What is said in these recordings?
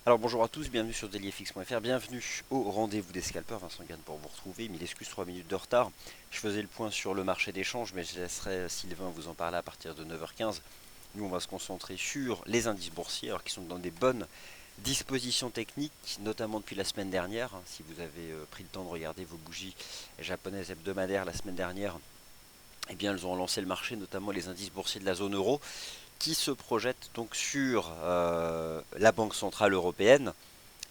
Alors bonjour à tous, bienvenue sur dailyfx.fr, bienvenue au rendez-vous des scalpers, Vincent Gann pour vous retrouver, 1000 excuses, 3 minutes de retard. Je faisais le point sur le marché d'échange, mais je laisserai Sylvain vous en parler à partir de 9h15. Nous on va se concentrer sur les indices boursiers, alors qui sont dans des bonnes dispositions techniques, notamment depuis la semaine dernière. Si vous avez pris le temps de regarder vos bougies japonaises hebdomadaires la semaine dernière, eh bien elles ont lancé le marché, notamment les indices boursiers de la zone euro, qui se projettent donc sur la Banque Centrale Européenne,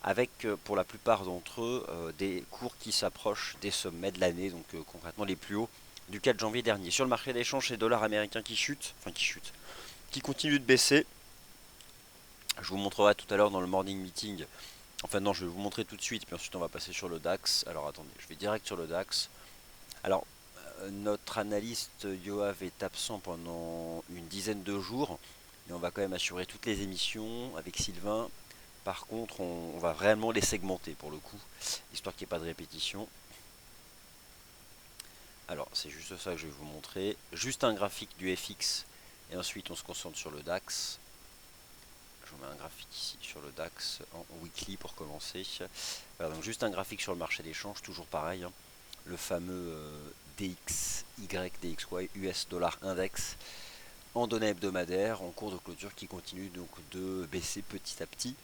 avec pour la plupart d'entre eux des cours qui s'approchent des sommets de l'année, donc concrètement les plus hauts du 4 janvier dernier. Sur le marché d'échange, c'est le dollar américain qui continue de baisser. Je vous montrerai tout à l'heure dans le morning meeting. Enfin non, je vais vous montrer tout de suite, puis ensuite on va passer sur le DAX. Alors attendez, je vais direct sur le DAX. Alors, notre analyste Yoav est absent pendant une dizaine de jours, mais on va quand même assurer toutes les émissions avec Sylvain. Par contre, on va vraiment les segmenter pour le coup, histoire qu'il n'y ait pas de répétition. Alors, c'est juste ça que je vais vous montrer. Juste un graphique du FX, et ensuite on se concentre sur le DAX. Je vous mets un graphique ici sur le DAX en weekly pour commencer. Voilà, donc juste un graphique sur le marché d'échange, toujours pareil, hein. Le fameux DXY, DXY, US Dollar Index, en données hebdomadaires, en cours de clôture qui continue donc de baisser petit à petit.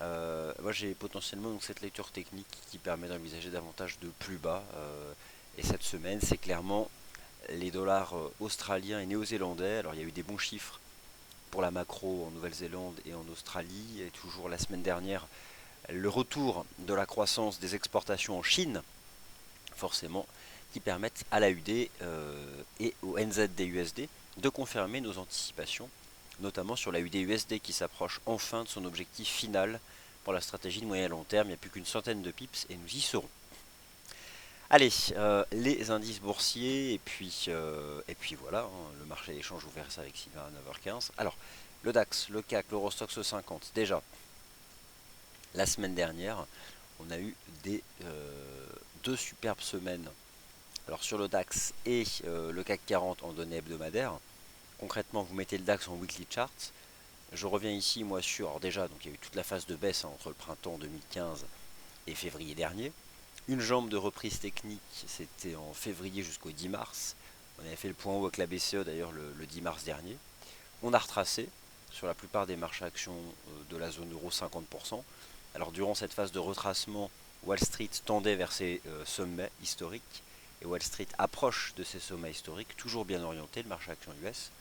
Moi j'ai potentiellement donc cette lecture technique qui permet d'envisager davantage de plus bas. Et cette semaine, c'est clairement les dollars australiens et néo-zélandais. Alors il y a eu des bons chiffres pour la macro en Nouvelle-Zélande et en Australie. Et toujours la semaine dernière, le retour de la croissance des exportations en Chine, forcément, qui permettent à l'AUD et au NZD-USD de confirmer nos anticipations, notamment sur l'AUD-USD qui s'approche enfin de son objectif final pour la stratégie de moyen long terme. Il n'y a plus qu'une centaine de pips et nous y serons. Allez, les indices boursiers, et puis voilà, hein, le marché d'échange, vous verrez ça avec Sylvain à 9h15. Alors, le DAX, le CAC, l'Eurostoxx 50, déjà, la semaine dernière, on a eu deux superbes semaines. Alors sur le DAX et le CAC 40 en données hebdomadaires, concrètement vous mettez le DAX en weekly chart. Je reviens ici moi sur, alors déjà donc il y a eu toute la phase de baisse hein, entre le printemps 2015 et février dernier. Une jambe de reprise technique, c'était en février jusqu'au 10 mars. On avait fait le point haut avec la BCE d'ailleurs le 10 mars dernier. On a retracé sur la plupart des marchés actions de la zone euro 50%. Alors durant cette phase de retracement, Wall Street tendait vers ses sommets historiques et Wall Street approche de ses sommets historiques, toujours bien orienté, le marché action US.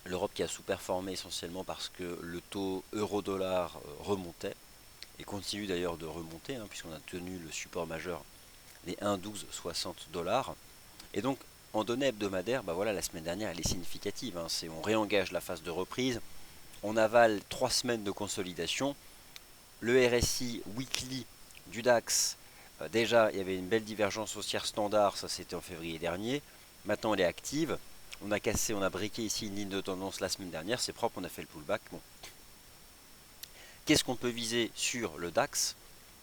L'Europe qui a sous-performé essentiellement parce que le taux euro-dollar remontait et continue d'ailleurs de remonter, hein, puisqu'on a tenu le support majeur des 1,1260 dollars. Et donc, en données hebdomadaires, bah voilà, la semaine dernière, elle est significative. Hein, on réengage la phase de reprise, on avale 3 semaines de consolidation. Le RSI weekly du DAX, déjà, il y avait une belle divergence haussière standard, ça c'était en février dernier. Maintenant, elle est active. On a cassé, on a briqué ici une ligne de tendance la semaine dernière, c'est propre, on a fait le pullback. Bon. Qu'est-ce qu'on peut viser sur le DAX?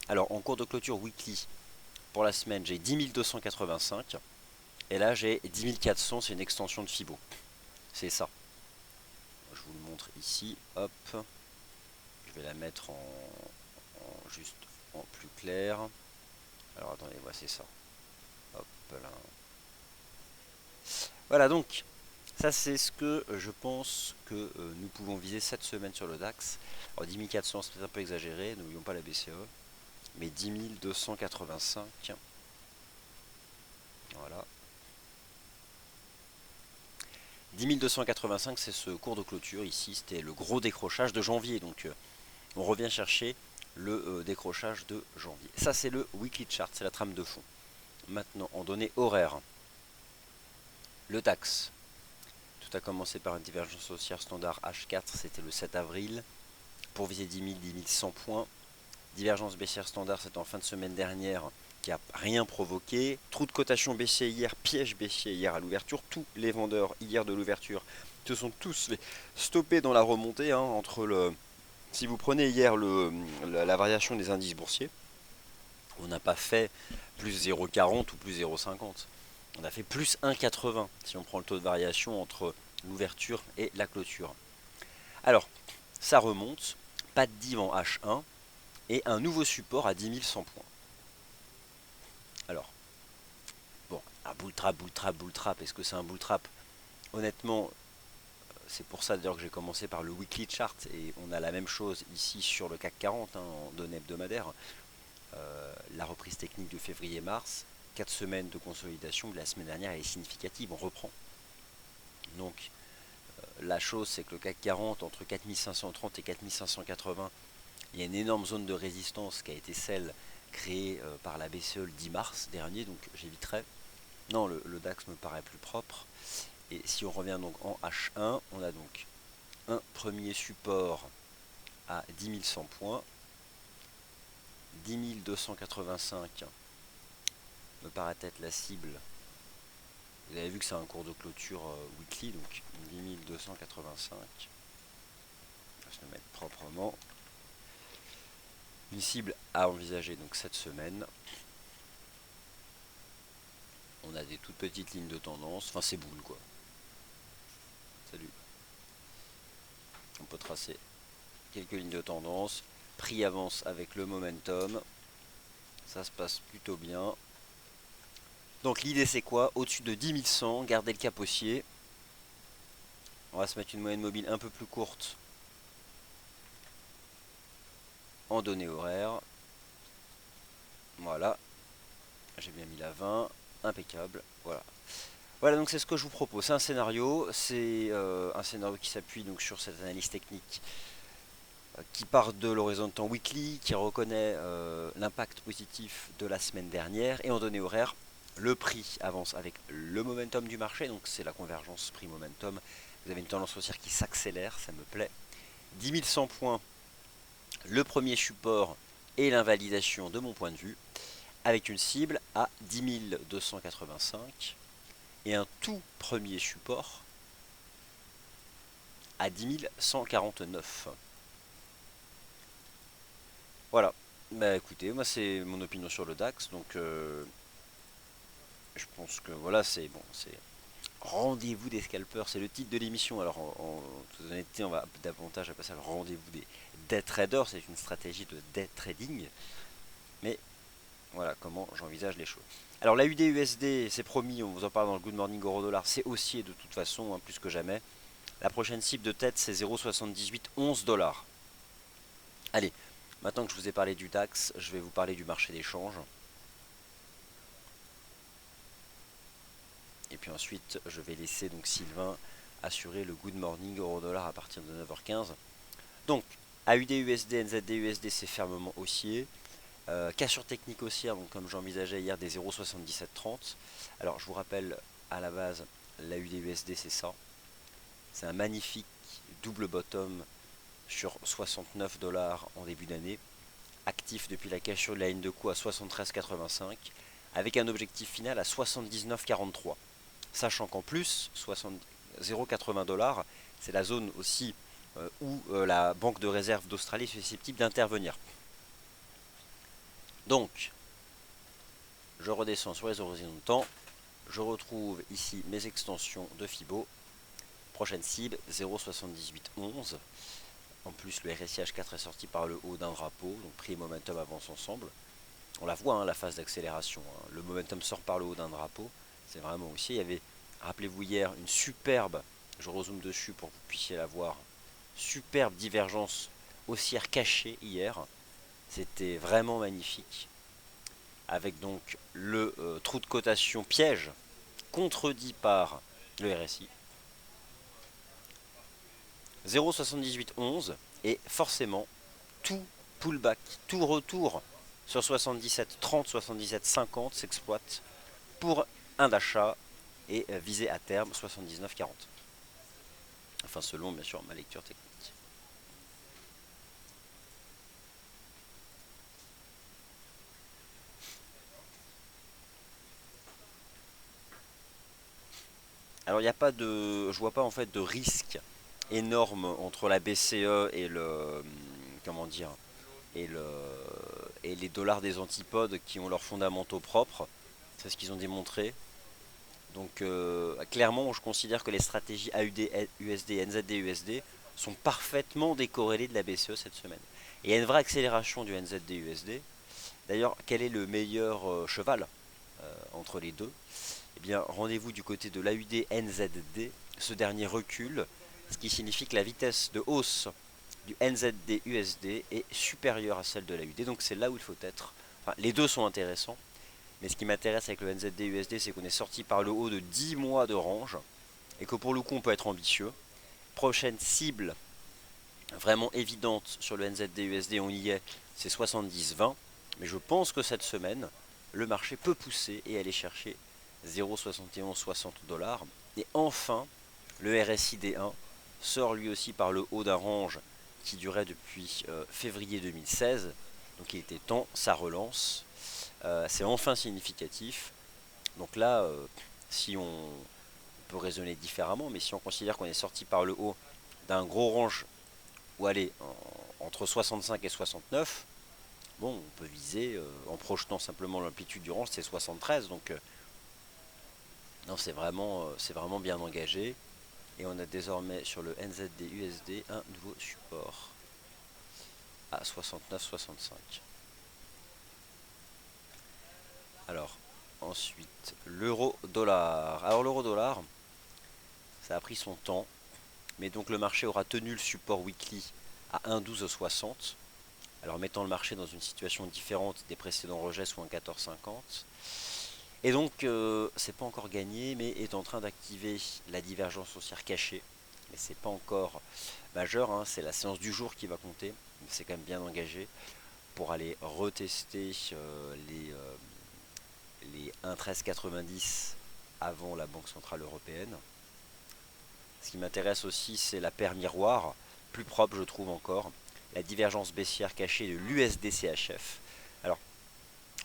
Alors, en cours de clôture weekly, pour la semaine, j'ai 10 285. Et là, j'ai 10 400, c'est une extension de Fibo. C'est ça. Je vous le montre ici. Hop. Je vais la mettre juste en plus clair. Alors attendez, voilà, c'est ça. Hop là. Voilà donc, ça c'est ce que je pense que nous pouvons viser cette semaine sur le DAX. Alors 10 400 c'est peut-être un peu exagéré, n'oublions pas la BCE. Mais 10 285. Voilà. 10 285 c'est ce cours de clôture ici, c'était le gros décrochage de janvier. Donc on revient chercher le décrochage de janvier. Ça c'est le weekly chart, c'est la trame de fond. Maintenant en données horaires, le DAX. Tout a commencé par une divergence haussière standard H4, c'était le 7 avril, pour viser 10 000, 10 100 points. Divergence baissière standard, c'était en fin de semaine dernière, qui n'a rien provoqué. Trou de cotation baissier hier, piège baissier hier à l'ouverture. Tous les vendeurs hier de l'ouverture se sont tous fait stopper dans la remontée hein, entre le... Si vous prenez hier la variation des indices boursiers, on n'a pas fait plus 0,40 ou plus 0,50. On a fait plus 1,80 si on prend le taux de variation entre l'ouverture et la clôture. Alors, ça remonte. pas de div en H1 et un nouveau support à 10 100 points. Alors, bon, un bull trap, est-ce que c'est un bull trap? Honnêtement, c'est pour ça d'ailleurs que j'ai commencé par le weekly chart et on a la même chose ici sur le CAC 40 en données hebdomadaires. La reprise technique de février-mars, 4 semaines de consolidation de la semaine dernière est significative, on reprend. Donc la chose c'est que le CAC 40 entre 4530 et 4580, il y a une énorme zone de résistance qui a été celle créée par la BCE le 10 mars dernier, donc j'éviterai. Non, le DAX me paraît plus propre. Et si on revient donc en H1, on a donc un premier support à 10 100 points, 10 285 me paraît être la cible. Vous avez vu que c'est un cours de clôture weekly, donc 10 285. On va se le mettre proprement. Une cible à envisager donc cette semaine. On a des toutes petites lignes de tendance, enfin c'est boule quoi. Salut. On peut tracer quelques lignes de tendance. Prix avance avec le momentum. Ça se passe plutôt bien. Donc l'idée c'est quoi? Au-dessus de 10 100, garder le cap haussier. On va se mettre une moyenne mobile un peu plus courte en données horaires. Voilà. J'ai bien mis la 20. Impeccable. Voilà. Voilà, donc c'est ce que je vous propose. C'est un scénario. C'est un scénario qui s'appuie donc sur cette analyse technique qui part de l'horizon de temps weekly, qui reconnaît l'impact positif de la semaine dernière. Et en données horaires, le prix avance avec le momentum du marché. Donc c'est la convergence prix-momentum. Vous avez une tendance haussière qui s'accélère, ça me plaît. 10 100 points, le premier support et l'invalidation de mon point de vue, avec une cible à 10 285 et un tout premier support à 10 149. Voilà. Bah écoutez, moi c'est mon opinion sur le DAX, donc je pense que voilà, c'est bon, c'est rendez-vous des scalpers, c'est le titre de l'émission. Alors en toute honnêteté, on va davantage passer à rendez-vous des day traders, c'est une stratégie de day trading. Mais voilà comment j'envisage les choses. Alors la UD-USD, c'est promis, on vous en parle dans le Good Morning Euro Dollar, c'est haussier de toute façon, hein, plus que jamais. La prochaine cible de tête, c'est 0,7811 $. Allez, maintenant que je vous ai parlé du DAX, je vais vous parler du marché des changes. Et puis ensuite, je vais laisser donc Sylvain assurer le Good Morning Euro Dollar à partir de 9h15. Donc, AUD-USD, NZD-USD, c'est fermement haussier. Cassure technique haussière, donc comme j'envisageais hier, des 0,7730. Alors, je vous rappelle, à la base, l'AUD-USD, c'est ça. C'est un magnifique double bottom sur 69 $ en début d'année, actif depuis la cassure de la ligne de coup à 73,85, avec un objectif final à 79,43. Sachant qu'en plus, 0,80 $, c'est la zone aussi où la Banque de réserve d'Australie est susceptible d'intervenir. Donc, je redescends sur les horizons de temps, je retrouve ici mes extensions de Fibo. Prochaine cible, 0,7811. En plus, le RSI H4 est sorti par le haut d'un drapeau, donc prix et momentum avancent ensemble. On la voit, hein, la phase d'accélération. Hein. Le momentum sort par le haut d'un drapeau, c'est vraiment haussier. Il y avait, rappelez-vous hier, une superbe, je rezoome dessus pour que vous puissiez la voir, superbe divergence haussière cachée hier. C'était vraiment magnifique. Avec donc le trou de cotation piège, contredit par le RSI. 0,7811 et forcément tout pullback, tout retour sur 77,30, 77,50 s'exploite pour un d'achat et visé à terme 79,40. Enfin selon bien sûr ma lecture technique. Alors il n'y a pas de, je vois pas en fait de risque énorme entre la BCE et le, comment dire, et les dollars des antipodes qui ont leurs fondamentaux propres. C'est ce qu'ils ont démontré. Donc clairement, je considère que les stratégies AUD, USD, NZD, USD sont parfaitement décorrélés de la BCE cette semaine. Et il y a une vraie accélération du NZD-USD. D'ailleurs, quel est le meilleur cheval entre les deux? Eh bien, rendez-vous du côté de l'AUD-NZD. Ce dernier recule, ce qui signifie que la vitesse de hausse du NZD-USD est supérieure à celle de l'AUD. Donc c'est là où il faut être. Enfin, les deux sont intéressants. Mais ce qui m'intéresse avec le NZD-USD, c'est qu'on est sorti par le haut de 10 mois de range. Et que pour le coup, on peut être ambitieux. Prochaine cible vraiment évidente sur le NZD-USD, on y est, c'est 70-20. Mais je pense que cette semaine, le marché peut pousser et aller chercher 0,7160 $. Et enfin, le RSI-D1 sort lui aussi par le haut d'un range qui durait depuis février 2016. Donc il était temps, ça relance. C'est enfin significatif. Donc là, si on peut raisonner différemment, mais si on considère qu'on est sorti par le haut d'un gros range, ou allez, entre 65 et 69, bon, on peut viser, en projetant simplement l'amplitude du range, c'est 73, donc non, c'est vraiment bien engagé. Et on a désormais sur le NZD-USD un nouveau support à 69,65. Alors, ensuite, l'euro-dollar. Alors l'euro-dollar, ça a pris son temps, mais donc le marché aura tenu le support weekly à 1,1260. Alors mettant le marché dans une situation différente des précédents rejets, soit un 14,50. Et donc, c'est pas encore gagné, mais est en train d'activer la divergence haussière cachée. Mais c'est pas encore majeur, hein, c'est la séance du jour qui va compter. Mais c'est quand même bien engagé pour aller retester les 1,1390 avant la Banque Centrale Européenne. Ce qui m'intéresse aussi, c'est la paire miroir, plus propre je trouve encore, la divergence baissière cachée de l'USD-CHF. Alors,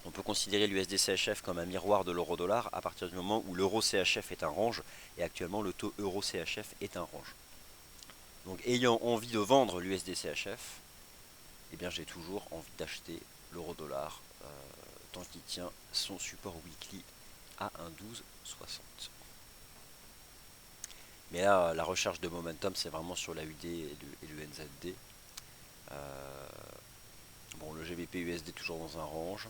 on peut considérer l'USD-CHF comme un miroir de l'euro-dollar à partir du moment où l'euro-CHF est un range, et actuellement le taux euro-CHF est un range. Donc ayant envie de vendre l'USD-CHF, eh bien j'ai toujours envie d'acheter l'euro-dollar tant qu'il tient son support weekly à 1,1260. Mais là, la recherche de momentum, c'est vraiment sur l'AUD et le NZD. Bon, le GBP USD toujours dans un range.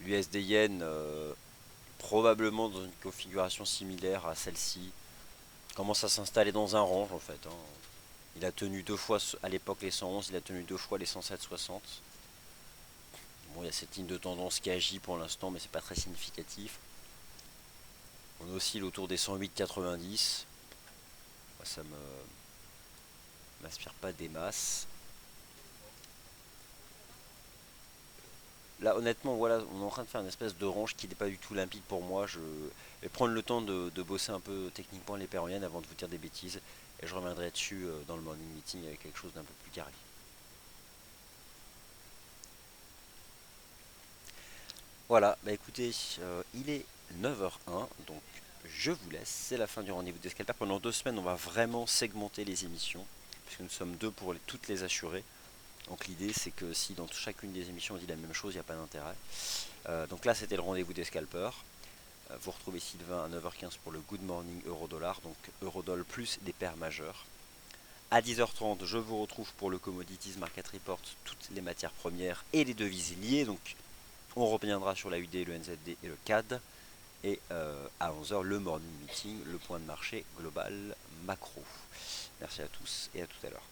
L'USD Yen, probablement dans une configuration similaire à celle-ci, commence à s'installer dans un range en fait. Hein. Il a tenu deux fois à l'époque les 111, il a tenu deux fois les 107,60. Bon, il y a cette ligne de tendance qui agit pour l'instant, mais c'est pas très significatif. On oscille autour des 108,90. Moi, ça m'inspire pas des masses. Là, honnêtement, voilà, on est en train de faire une espèce de range qui n'est pas du tout limpide pour moi. Je vais prendre le temps de bosser un peu techniquement les paires avant de vous dire des bêtises. Et je reviendrai dessus dans le morning meeting avec quelque chose d'un peu plus carré. Voilà, bah écoutez, il est 9h01, donc je vous laisse. C'est la fin du rendez-vous des scalpers. Pendant 2 semaines, on va vraiment segmenter les émissions, puisque nous sommes deux pour toutes les assurer. Donc l'idée c'est que si dans chacune des émissions on dit la même chose, il n'y a pas d'intérêt. Donc là c'était le rendez-vous des scalpers. Vous retrouvez Sylvain à 9h15 pour le Good Morning Euro-Dollar, donc Eurodoll plus des paires majeures. À 10h30 je vous retrouve pour le Commodities Market Report, toutes les matières premières et les devises liées. Donc on reviendra sur la UD, le NZD et le CAD. Et à 11h le Morning Meeting, le point de marché global macro. Merci à tous et à tout à l'heure.